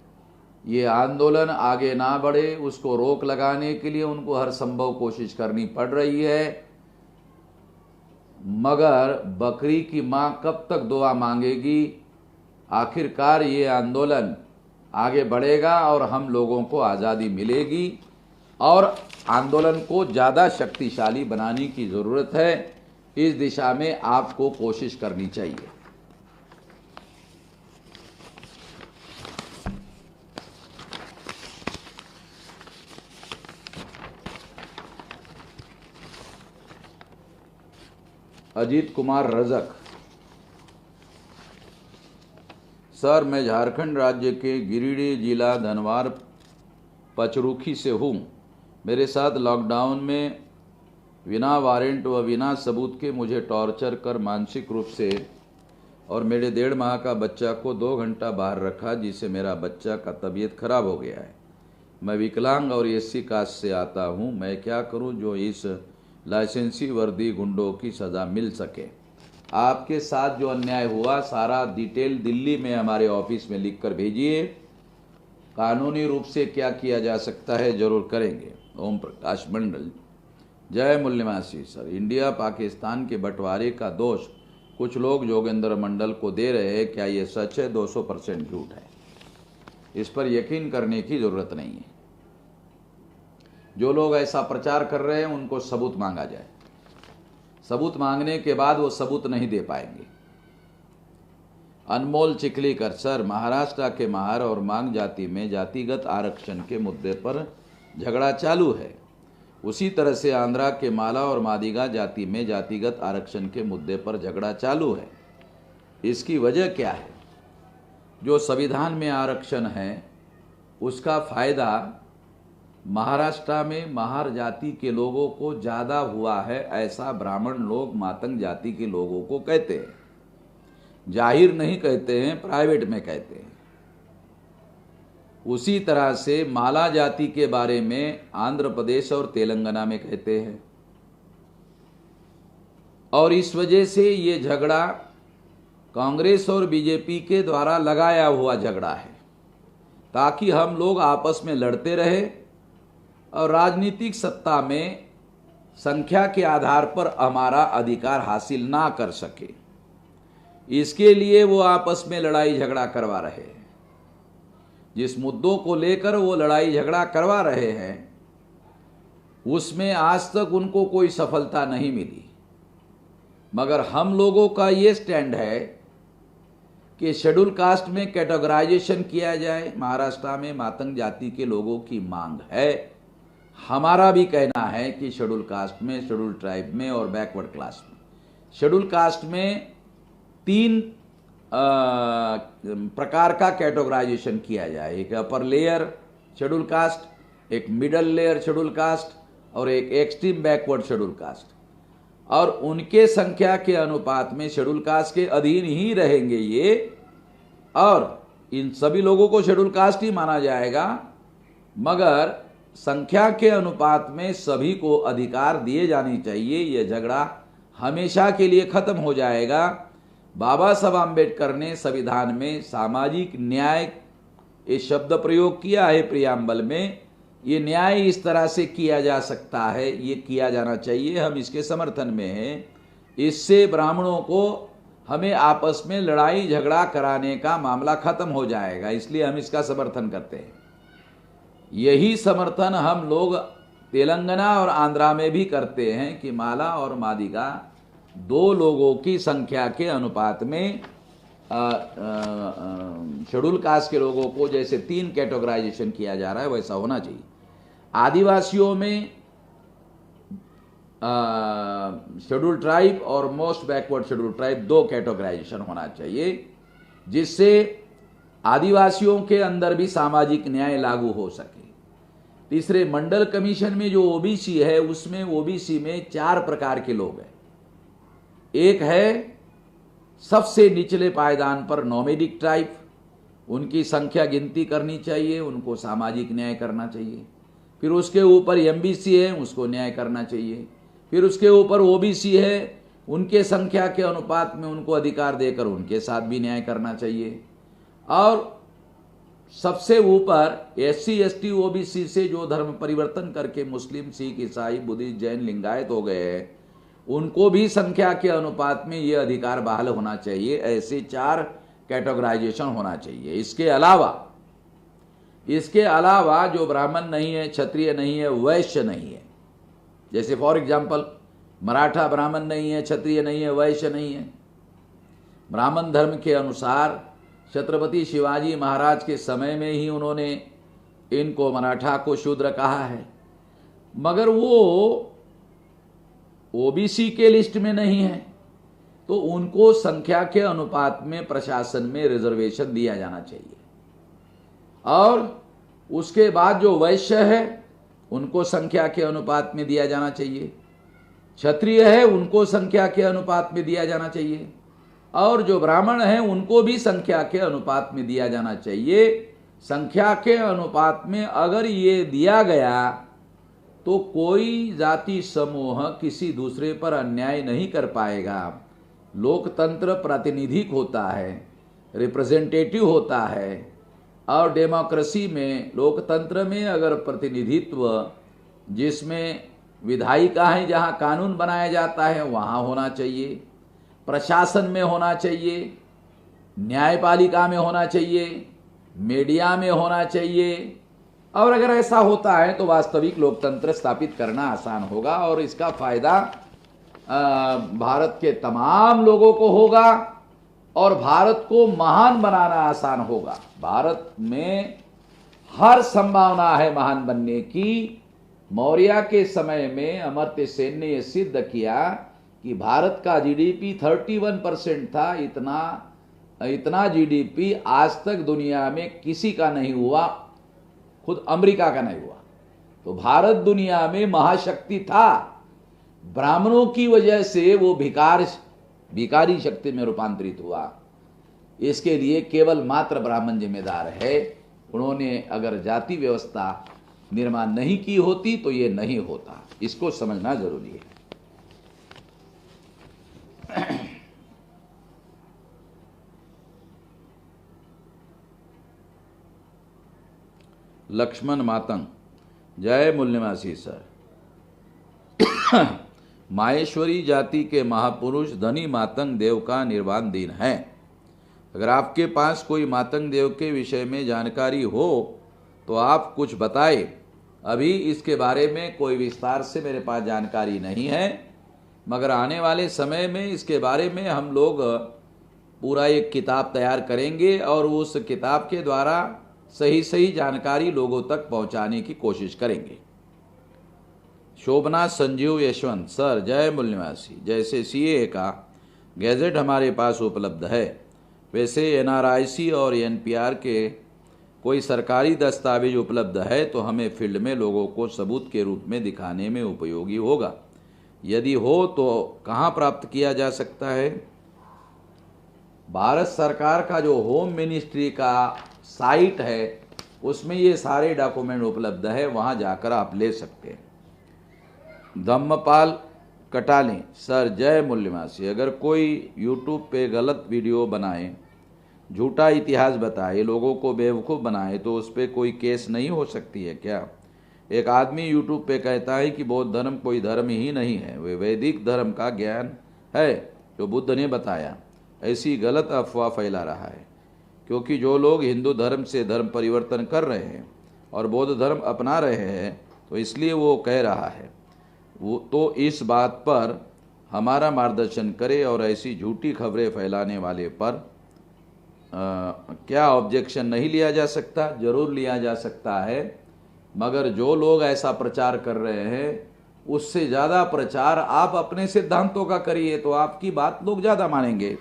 ये आंदोलन आगे ना बढ़े, उसको रोक लगाने के लिए उनको हर संभव कोशिश करनी पड़ रही है। मगर बकरी की माँ कब तक दुआ मांगेगी? आखिरकार ये आंदोलन आगे बढ़ेगा और हम लोगों को आज़ादी मिलेगी और आंदोलन को ज़्यादा शक्तिशाली बनाने की ज़रूरत है। इस दिशा में आपको कोशिश करनी चाहिए। अजीत कुमार रजक, सर मैं झारखंड राज्य के गिरिडीह जिला धनवार पचरुखी से हूँ। मेरे साथ लॉकडाउन में बिना वारंट व बिना सबूत के मुझे टॉर्चर कर मानसिक रूप से और मेरे 1.5 माह का बच्चा को 2 घंटा बाहर रखा, जिससे मेरा बच्चा का तबीयत खराब हो गया है। मैं विकलांग और एससी कास्ट से आता हूँ। मैं क्या करूँ जो इस लाइसेंसी वर्दी गुंडों की सज़ा मिल सके? आपके साथ जो अन्याय हुआ सारा डिटेल दिल्ली में हमारे ऑफिस में लिखकर भेजिए। कानूनी रूप से क्या किया जा सकता है जरूर करेंगे। ओम प्रकाश मंडल, जय मूल्यमासी सर। इंडिया पाकिस्तान के बंटवारे का दोष कुछ लोग जोगेंद्र मंडल को दे रहे हैं, क्या ये सच है? 200% झूठ है। इस पर यकीन करने की जरूरत नहीं है। जो लोग ऐसा प्रचार कर रहे हैं उनको सबूत मांगा जाए। सबूत मांगने के बाद वो सबूत नहीं दे पाएंगे। अनमोल चिखलीकर, सर महाराष्ट्र के महार और मांग जाति में जातिगत आरक्षण के मुद्दे पर झगड़ा चालू है। उसी तरह से आंध्रा के माला और मादिगा जाति में जातिगत आरक्षण के मुद्दे पर झगड़ा चालू है। इसकी वजह क्या है? जो संविधान में आरक्षण है उसका फायदा महाराष्ट्र में महार जाति के लोगों को ज़्यादा हुआ है, ऐसा ब्राह्मण लोग मातंग जाति के लोगों को कहते हैं। जाहिर नहीं कहते हैं, प्राइवेट में कहते हैं। उसी तरह से माला जाति के बारे में आंध्र प्रदेश और तेलंगाना में कहते हैं। और इस वजह से ये झगड़ा कांग्रेस और बीजेपी के द्वारा लगाया हुआ झगड़ा है, ताकि हम लोग आपस में लड़ते रहे और राजनीतिक सत्ता में संख्या के आधार पर हमारा अधिकार हासिल ना कर सके। इसके लिए वो आपस में लड़ाई झगड़ा करवा रहे हैं। जिस मुद्दों को लेकर वो लड़ाई झगड़ा करवा रहे हैं उसमें आज तक उनको कोई सफलता नहीं मिली। मगर हम लोगों का ये स्टैंड है कि शेड्यूल कास्ट में कैटेगराइजेशन किया जाए। महाराष्ट्र में मातंग जाति के लोगों की मांग है। हमारा भी कहना है कि शेड्यूल कास्ट में, शेड्यूल ट्राइब में और बैकवर्ड क्लास में, शेड्यूल कास्ट में 3 प्रकार का कैटेगराइजेशन किया जाए। एक अपर लेयर शेड्यूल कास्ट, एक मिडल लेयर शेड्यूल कास्ट और एक एक्सट्रीम बैकवर्ड शेड्यूल कास्ट। और उनके संख्या के अनुपात में शेड्यूल कास्ट के अधीन ही रहेंगे ये, और इन सभी लोगों को शेड्यूल कास्ट ही माना जाएगा। मगर संख्या के अनुपात में सभी को अधिकार दिए जाने चाहिए। यह झगड़ा हमेशा के लिए खत्म हो जाएगा। बाबा साहब आम्बेडकर ने संविधान में सामाजिक न्याय ये शब्द प्रयोग किया है प्रियम्बल में। ये न्याय इस तरह से किया जा सकता है, ये किया जाना चाहिए, हम इसके समर्थन में हैं। इससे ब्राह्मणों को हमें आपस में लड़ाई झगड़ा कराने का मामला खत्म हो जाएगा, इसलिए हम इसका समर्थन करते हैं। यही समर्थन हम लोग तेलंगाना और आंध्रा में भी करते हैं कि माला और मादिगा 2 लोगों की संख्या के अनुपात में शेड्यूल कास्ट के लोगों को जैसे 3 कैटेगराइजेशन किया जा रहा है वैसा होना चाहिए। आदिवासियों में शेड्यूल ट्राइब और most backward schedule tribe 2 categorization होना चाहिए, जिससे आदिवासियों के अंदर भी सामाजिक न्याय लागू हो सके। तीसरे, मंडल कमीशन में जो ओबीसी है उसमें ओबीसी में 4 प्रकार के लोग हैं। एक है सबसे निचले पायदान पर नोमैडिक ट्राइब, उनकी संख्या गिनती करनी चाहिए, उनको सामाजिक न्याय करना चाहिए। फिर उसके ऊपर एमबीसी है, उसको न्याय करना चाहिए। फिर उसके ऊपर ओबीसी है, उनके संख्या के अनुपात में उनको अधिकार देकर उनके साथ भी न्याय करना चाहिए। और सबसे ऊपर एससी एसटी ओबीसी से जो धर्म परिवर्तन करके मुस्लिम, सिख, ईसाई, बुद्धिस्ट, जैन, लिंगायत हो गए हैं, उनको भी संख्या के अनुपात में ये अधिकार बहाल होना चाहिए। ऐसे 4 कैटेगराइजेशन होना चाहिए। इसके अलावा जो ब्राह्मण नहीं है, क्षत्रिय नहीं है, वैश्य नहीं है, जैसे फॉर एग्जाम्पल मराठा ब्राह्मण नहीं है, क्षत्रिय नहीं है, वैश्य नहीं है। ब्राह्मण धर्म के अनुसार छत्रपति शिवाजी महाराज के समय में ही उन्होंने इनको मराठा को शूद्र कहा है, मगर वो ओबीसी के लिस्ट में नहीं है, तो उनको संख्या के अनुपात में प्रशासन में रिजर्वेशन दिया जाना चाहिए। और उसके बाद जो वैश्य है उनको संख्या के अनुपात में दिया जाना चाहिए, क्षत्रिय है उनको संख्या के अनुपात में दिया जाना चाहिए, और जो ब्राह्मण है उनको भी संख्या के अनुपात में दिया जाना चाहिए। संख्या के अनुपात में अगर ये दिया गया तो कोई जाति समूह किसी दूसरे पर अन्याय नहीं कर पाएगा। लोकतंत्र प्रातिनिधिक होता है, रिप्रेजेंटेटिव होता है, और डेमोक्रेसी में, लोकतंत्र में अगर प्रतिनिधित्व जिसमें विधायिका है, जहाँ कानून बनाया जाता है वहाँ होना चाहिए, प्रशासन में होना चाहिए, न्यायपालिका में होना चाहिए, मीडिया में होना चाहिए। और अगर ऐसा होता है तो वास्तविक लोकतंत्र स्थापित करना आसान होगा और इसका फायदा भारत के तमाम लोगों को होगा और भारत को महान बनाना आसान होगा। भारत में हर संभावना है महान बनने की। मौर्य के समय में अमर्त्य सेन ने यह सिद्ध किया कि भारत का जीडीपी 31% था। इतना जीडीपी आज तक दुनिया में किसी का नहीं हुआ, खुद अमेरिका का नहीं हुआ। तो भारत दुनिया में महाशक्ति था। ब्राह्मणों की वजह से वो भिखारी शक्ति में रूपांतरित हुआ। इसके लिए केवल मात्र ब्राह्मण जिम्मेदार है। उन्होंने अगर जाति व्यवस्था निर्माण नहीं की होती तो ये नहीं होता। इसको समझना जरूरी है। लक्ष्मण मातंग, जय मूल्यवासी सर। माहेश्वरी जाति के महापुरुष धनी मातंग देव का निर्वाण दिन है। अगर आपके पास कोई मातंग देव के विषय में जानकारी हो तो आप कुछ बताएं। अभी इसके बारे में कोई विस्तार से मेरे पास जानकारी नहीं है, मगर आने वाले समय में इसके बारे में हम लोग पूरा एक किताब तैयार करेंगे और उस किताब के द्वारा सही सही जानकारी लोगों तक पहुंचाने की कोशिश करेंगे। शोभना संजीव यशवंत सर, जय मूल्यवासी। जैसे सीए का गैजेट हमारे पास उपलब्ध है, वैसे एनआरआईसी और एनपीआर के कोई सरकारी दस्तावेज उपलब्ध है तो हमें फील्ड में लोगों को सबूत के रूप में दिखाने में उपयोगी होगा। यदि हो तो कहाँ प्राप्त किया जा सकता है? भारत सरकार का जो होम मिनिस्ट्री का साइट है उसमें ये सारे डॉक्यूमेंट उपलब्ध है, वहाँ जाकर आप ले सकते हैं। धम्मपाल कटाली सर, जय मूल्यवासी। अगर कोई यूट्यूब पे गलत वीडियो बनाए, झूठा इतिहास बताए, लोगों को बेवकूफ़ बनाए तो उस पर कोई केस नहीं हो सकती है क्या? एक आदमी यूट्यूब पे कहता है कि बौद्ध धर्म कोई धर्म ही नहीं है, वे वैदिक धर्म का ज्ञान है जो बुद्ध ने बताया। ऐसी गलत अफवाह फैला रहा है, क्योंकि जो लोग हिंदू धर्म से धर्म परिवर्तन कर रहे हैं और बौद्ध धर्म अपना रहे हैं तो इसलिए वो कह रहा है। वो तो इस बात पर हमारा मार्गदर्शन करे और ऐसी झूठी खबरें फैलाने वाले पर क्या ऑब्जेक्शन नहीं लिया जा सकता? जरूर लिया जा सकता है, मगर जो लोग ऐसा प्रचार कर रहे हैं उससे ज़्यादा प्रचार आप अपने सिद्धांतों का करिए तो आपकी बात लोग ज़्यादा मानेंगे।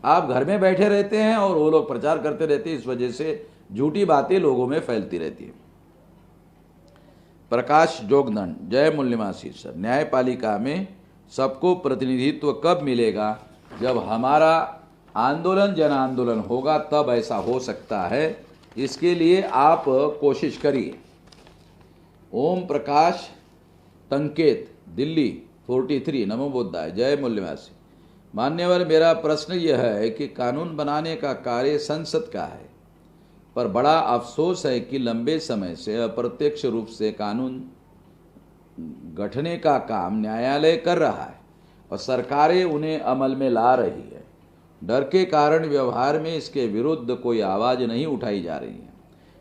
आप घर में बैठे रहते हैं और वो लोग प्रचार करते रहते हैं, इस वजह से झूठी बातें लोगों में फैलती रहती है। प्रकाश जोगदंड, जय मूल्यवासी सर। न्यायपालिका में सबको प्रतिनिधित्व कब मिलेगा? जब हमारा आंदोलन जन आंदोलन होगा तब ऐसा हो सकता है। इसके लिए आप कोशिश करिए। ओम प्रकाश तंकेत, दिल्ली 43, नमो बुद्धाय, जय मूल्यवासी। मान्यवर, मेरा प्रश्न यह है कि कानून बनाने का कार्य संसद का है, पर बड़ा अफसोस है कि लंबे समय से अप्रत्यक्ष रूप से कानून गढ़ने का काम न्यायालय कर रहा है और सरकारें उन्हें अमल में ला रही है। डर के कारण व्यवहार में इसके विरुद्ध कोई आवाज़ नहीं उठाई जा रही है।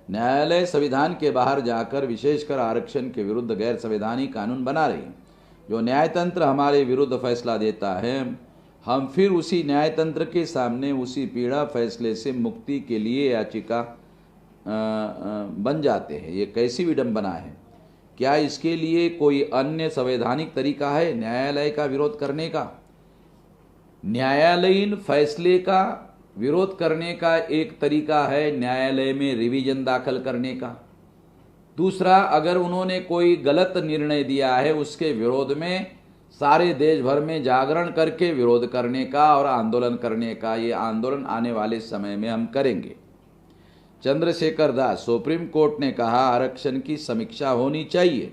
न्यायालय संविधान के बाहर जाकर विशेषकर आरक्षण के विरुद्ध गैर संवैधानिक कानून बना रही है। जो न्यायतंत्र हमारे विरुद्ध फैसला देता है, हम फिर उसी न्यायतंत्र के सामने उसी पीड़ा फैसले से मुक्ति के लिए याचिका बन जाते हैं। ये कैसी विडंबना है? क्या इसके लिए कोई अन्य संवैधानिक तरीका है न्यायालय का विरोध करने का? न्यायालयीन फैसले का विरोध करने का एक तरीका है न्यायालय में रिवीजन दाखिल करने का। दूसरा, अगर उन्होंने कोई गलत निर्णय दिया है उसके विरोध में सारे देश भर में जागरण करके विरोध करने का और आंदोलन करने का। ये आंदोलन आने वाले समय में हम करेंगे। चंद्रशेखर दास, सुप्रीम कोर्ट ने कहा आरक्षण की समीक्षा होनी चाहिए।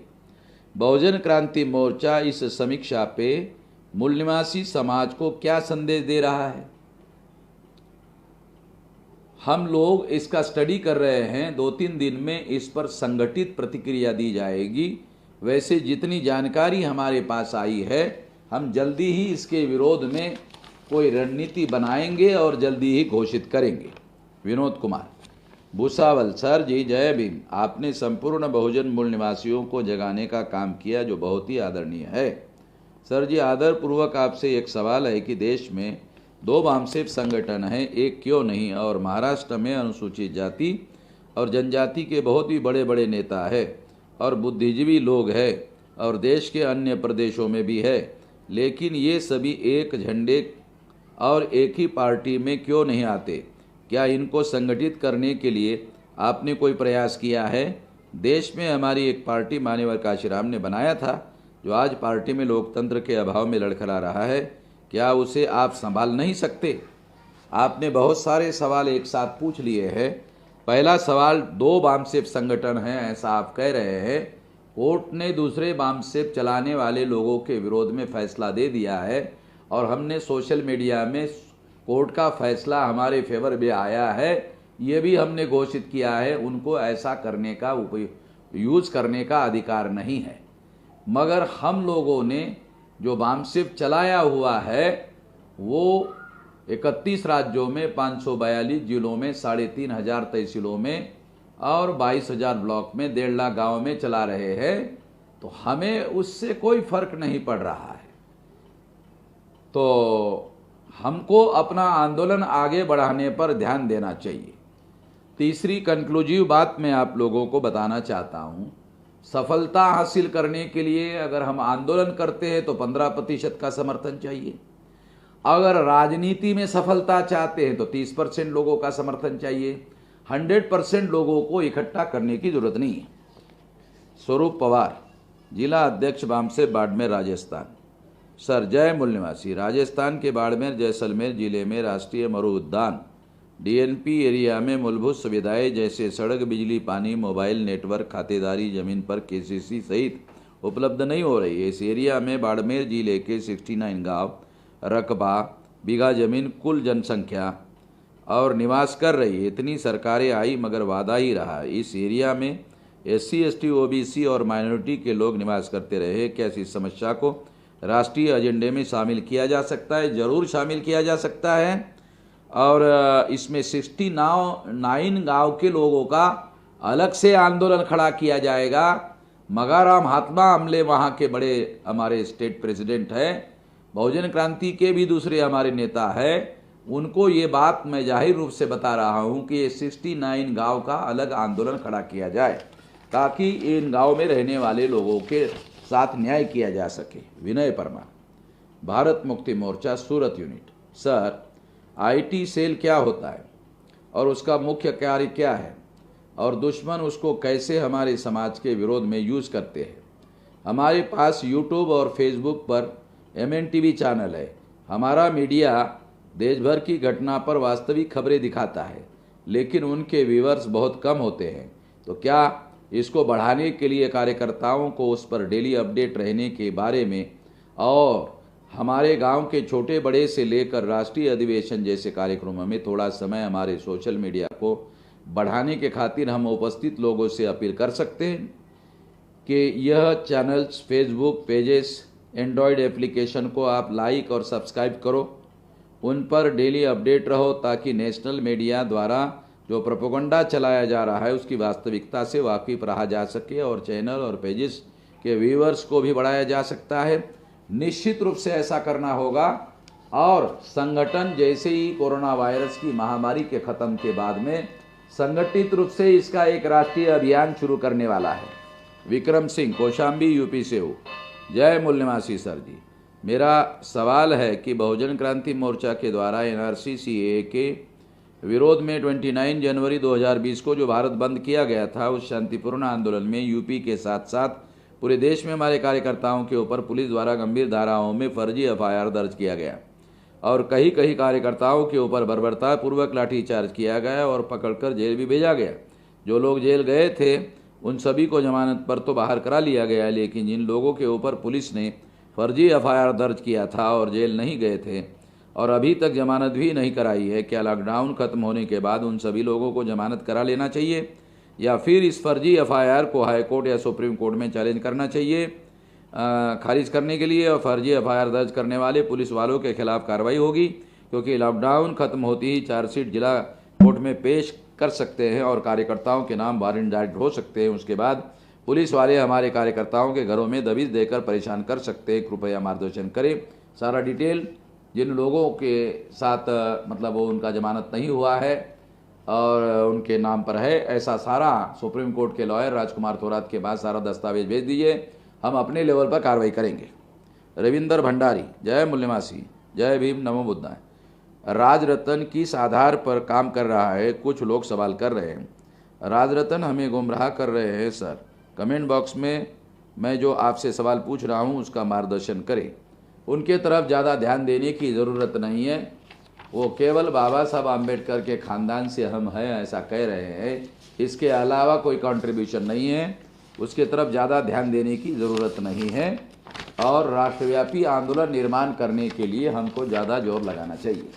बहुजन क्रांति मोर्चा इस समीक्षा पे मूल्यवासी समाज को क्या संदेश दे रहा है? हम लोग इसका स्टडी कर रहे हैं। 2-3 दिन में इस पर संगठित प्रतिक्रिया दी जाएगी। वैसे जितनी जानकारी हमारे पास आई है, हम जल्दी ही इसके विरोध में कोई रणनीति बनाएंगे और जल्दी ही घोषित करेंगे। विनोद कुमार भूसावल, सर जी जय भीम। आपने संपूर्ण बहुजन मूल निवासियों को जगाने का काम किया जो बहुत ही आदरणीय है। सर जी, आदरपूर्वक आपसे एक सवाल है कि देश में 2 वामसेफ संगठन हैं, एक क्यों नहीं? और महाराष्ट्र में अनुसूचित जाति और जनजाति के बहुत ही बड़े बड़े नेता है और बुद्धिजीवी लोग हैं और देश के अन्य प्रदेशों में भी है, लेकिन ये सभी एक झंडे और एक ही पार्टी में क्यों नहीं आते? क्या इनको संगठित करने के लिए आपने कोई प्रयास किया है? देश में हमारी एक पार्टी मान्यवर काशीराम ने बनाया था, जो आज पार्टी में लोकतंत्र के अभाव में लड़खड़ा रहा है। क्या उसे आप संभाल नहीं सकते? आपने बहुत सारे सवाल एक साथ पूछ लिए हैं, पहला सवाल, 2 वामसेप संगठन हैं ऐसा आप कह रहे हैं। कोर्ट ने दूसरे वामसेप चलाने वाले लोगों के विरोध में फैसला दे दिया है और हमने सोशल मीडिया में कोर्ट का फैसला हमारे फेवर में आया है ये भी हमने घोषित किया है। उनको ऐसा करने का यूज करने का अधिकार नहीं है, मगर हम लोगों ने जो वामसेप चलाया हुआ है वो 31 राज्यों में 542 जिलों में 3500 तहसीलों में और 22,000 ब्लॉक में 1.5 लाख गाँव में चला रहे हैं, तो हमें उससे कोई फर्क नहीं पड़ रहा है। तो हमको अपना आंदोलन आगे बढ़ाने पर ध्यान देना चाहिए। तीसरी कंक्लूसिव बात मैं आप लोगों को बताना चाहता हूँ, सफलता हासिल करने के लिए अगर हम आंदोलन करते हैं तो 15% का समर्थन चाहिए। अगर राजनीति में सफलता चाहते हैं तो 30% लोगों का समर्थन चाहिए। 100% लोगों को इकट्ठा करने की जरूरत नहीं है। स्वरूप पवार, जिला अध्यक्ष वामसेप बाड़मेर राजस्थान। सर, जय मूल निवासी। राजस्थान के बाड़मेर जैसलमेर जिले में राष्ट्रीय मरु उद्यान डीएनपी एरिया में मूलभूत सुविधाएं जैसे सड़क, बिजली, पानी, मोबाइल नेटवर्क, खातेदारी जमीन पर केसीसी सहित उपलब्ध नहीं हो रही है। इस एरिया में बाड़मेर जिले के 69 गांव, रकबा, बीघा जमीन, कुल जनसंख्या और निवास कर रही है। इतनी सरकारें आई मगर वादा ही रहा। इस एरिया में SC, ST, OBC और माइनॉरिटी के लोग निवास करते रहे। क्या इस समस्या को राष्ट्रीय एजेंडे में शामिल किया जा सकता है? जरूर शामिल किया जा सकता है। और इसमें 69 गांव के लोगों का अलग से आंदोलन खड़ा किया जाएगा। मगाराम हातमा हमले वहाँ के बड़े हमारे स्टेट प्रेसिडेंट हैं, बहुजन क्रांति के भी दूसरे हमारे नेता हैं, उनको ये बात मैं जाहिर रूप से बता रहा हूँ कि ये 69 गांव का अलग आंदोलन खड़ा किया जाए ताकि इन गांव में रहने वाले लोगों के साथ न्याय किया जा सके। विनय परमार, भारत मुक्ति मोर्चा सूरत यूनिट। सर, IT सेल क्या होता है और उसका मुख्य कार्य क्या है और दुश्मन उसको कैसे हमारे समाज के विरोध में यूज़ करते हैं? हमारे पास YouTube और Facebook पर MNTV चैनल है। हमारा मीडिया देश भर की घटना पर वास्तविक खबरें दिखाता है, लेकिन उनके व्यूअर्स बहुत कम होते हैं। तो क्या इसको बढ़ाने के लिए कार्यकर्ताओं को उस पर डेली अपडेट रहने के बारे में और हमारे गांव के छोटे बड़े से लेकर राष्ट्रीय अधिवेशन जैसे कार्यक्रमों में थोड़ा समय हमारे सोशल मीडिया को बढ़ाने के खातिर हम उपस्थित लोगों से अपील कर सकते हैं कि यह channels, Facebook pages, Android application को आप लाइक और सब्सक्राइब करो, उन पर डेली अपडेट रहो ताकि नेशनल मीडिया द्वारा जो प्रोपेगेंडा चलाया जा रहा है उसकी वास्तविकता से वाकिफ रहा जा सके और चैनल और पेजेस के व्यूअर्स को भी बढ़ाया जा सकता है। निश्चित रूप से ऐसा करना होगा और संगठन जैसे ही कोरोना वायरस की महामारी के खत्म के बाद में संगठित रूप से इसका एक राष्ट्रीय अभियान शुरू करने वाला है। विक्रम सिंह, कौशाम्बी, यूपी से हूँ। जय मूल निवासी। सर जी, मेरा सवाल है कि बहुजन क्रांति मोर्चा के द्वारा NRC CAA के विरोध में 29 जनवरी 2020 को जो भारत बंद किया गया था, उस शांतिपूर्ण आंदोलन में यूपी के साथ साथ पूरे देश में हमारे कार्यकर्ताओं के ऊपर पुलिस द्वारा गंभीर धाराओं में फर्जी FIR दर्ज किया गया और कई कार्यकर्ताओं के ऊपर बर्बरतापूर्वक लाठीचार्ज किया गया और पकड़कर जेल भी भेजा गया। जो लोग जेल गए थे उन सभी को जमानत पर तो बाहर करा लिया गया, लेकिन जिन लोगों के ऊपर पुलिस ने फर्जी FIR दर्ज किया था और जेल नहीं गए थे और अभी तक जमानत भी नहीं कराई है, क्या लॉकडाउन खत्म होने के बाद उन सभी लोगों को जमानत करा लेना चाहिए या फिर इस फर्जी FIR को हाई कोर्ट या सुप्रीम कोर्ट में चैलेंज करना चाहिए खारिज करने के लिए और फर्जी FIR दर्ज करने वाले पुलिस वालों के खिलाफ कार्रवाई होगी? क्योंकि लॉकडाउन खत्म होती ही चार्जशीट जिला कोर्ट में पेश कर सकते हैं और कार्यकर्ताओं के नाम वारंट जारी हो सकते हैं। उसके बाद पुलिस वाले हमारे कार्यकर्ताओं के घरों में दबिश देकर परेशान कर सकते हैं। कृपया मार्गदर्शन करें। सारा डिटेल जिन लोगों के साथ मतलब वो उनका जमानत नहीं हुआ है और उनके नाम पर है, ऐसा सारा सुप्रीम कोर्ट के लॉयर राजकुमार थोरात के पास सारा दस्तावेज भेज दीजिए, हम अपने लेवल पर कार्रवाई करेंगे। रविंदर भंडारी, जय मूल निवासी, जय भीम, नमो बुद्धाय। राजरतन किस आधार पर काम कर रहा है? कुछ लोग सवाल कर रहे हैं। राजरतन हमें गुमराह कर रहे हैं। सर, कमेंट बॉक्स में मैं जो आपसे सवाल पूछ रहा हूं उसका मार्गदर्शन करें। उनके तरफ ज़्यादा ध्यान देने की ज़रूरत नहीं है। वो केवल बाबा साहब आम्बेडकर के ख़ानदान से हम हैं ऐसा कह रहे हैं, इसके अलावा कोई कंट्रीब्यूशन नहीं है। उसके तरफ ज़्यादा ध्यान देने की ज़रूरत नहीं है और राष्ट्रव्यापी आंदोलन निर्माण करने के लिए हमको ज़्यादा जोर लगाना चाहिए।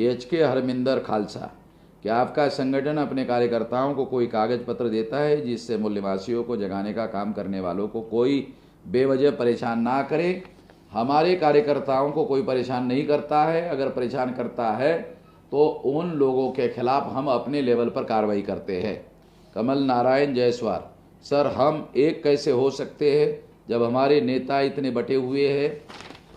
एच.के. हरमिंदर खालसा, क्या आपका संगठन अपने कार्यकर्ताओं को कोई कागज पत्र देता है जिससे मूल्यवासियों को जगाने का काम करने वालों को कोई बेवजह परेशान ना करे? हमारे कार्यकर्ताओं को कोई परेशान नहीं करता है। अगर परेशान करता है तो उन लोगों के खिलाफ हम अपने लेवल पर कार्रवाई करते हैं। कमल नारायण जायसवाल, सर हम एक कैसे हो सकते हैं जब हमारे नेता इतने बटे हुए हैं?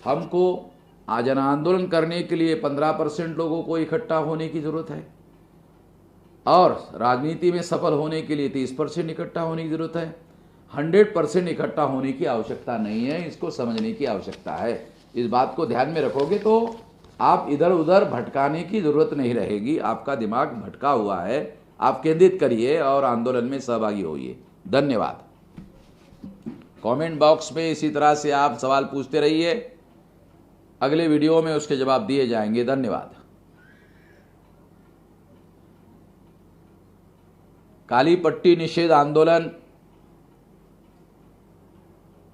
हमको जन आंदोलन करने के लिए 15% लोगों को इकट्ठा होने की ज़रूरत है और राजनीति में सफल होने के लिए 30% इकट्ठा होने की ज़रूरत है। 100% इकट्ठा होने की आवश्यकता नहीं है, इसको समझने की आवश्यकता है। इस बात को ध्यान में रखोगे तो आप इधर उधर भटकाने की ज़रूरत नहीं रहेगी। आपका दिमाग भटका हुआ है, आप केंद्रित करिए और आंदोलन में सहभागी होइए। धन्यवाद। कमेंट बॉक्स में इसी तरह से आप सवाल पूछते रहिए, अगले वीडियो में उसके जवाब दिए जाएंगे। धन्यवाद। काली पट्टी निषेध आंदोलन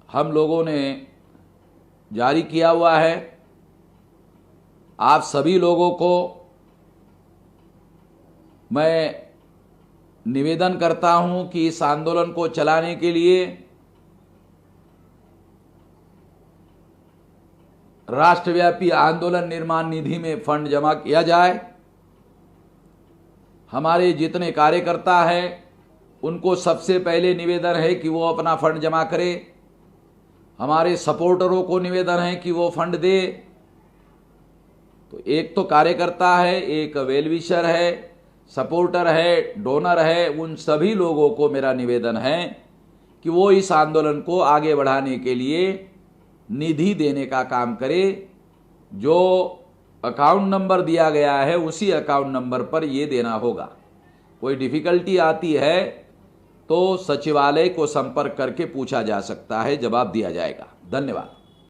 हम लोगों ने जारी किया हुआ है। आप सभी लोगों को मैं निवेदन करता हूं कि इस आंदोलन को चलाने के लिए राष्ट्रव्यापी आंदोलन निर्माण निधि में फंड जमा किया जाए। हमारे जितने कार्यकर्ता हैं उनको सबसे पहले निवेदन है कि वो अपना फंड जमा करें। हमारे सपोर्टरों को निवेदन है कि वो फंड दे। तो एक तो कार्यकर्ता है, एक वेलविशर है, सपोर्टर है, डोनर है, उन सभी लोगों को मेरा निवेदन है कि वो इस आंदोलन को आगे बढ़ाने के लिए निधि देने का काम करे। जो अकाउंट नंबर दिया गया है उसी अकाउंट नंबर पर ये देना होगा। कोई डिफ़िकल्टी आती है तो सचिवालय को संपर्क करके पूछा जा सकता है, जवाब दिया जाएगा। धन्यवाद।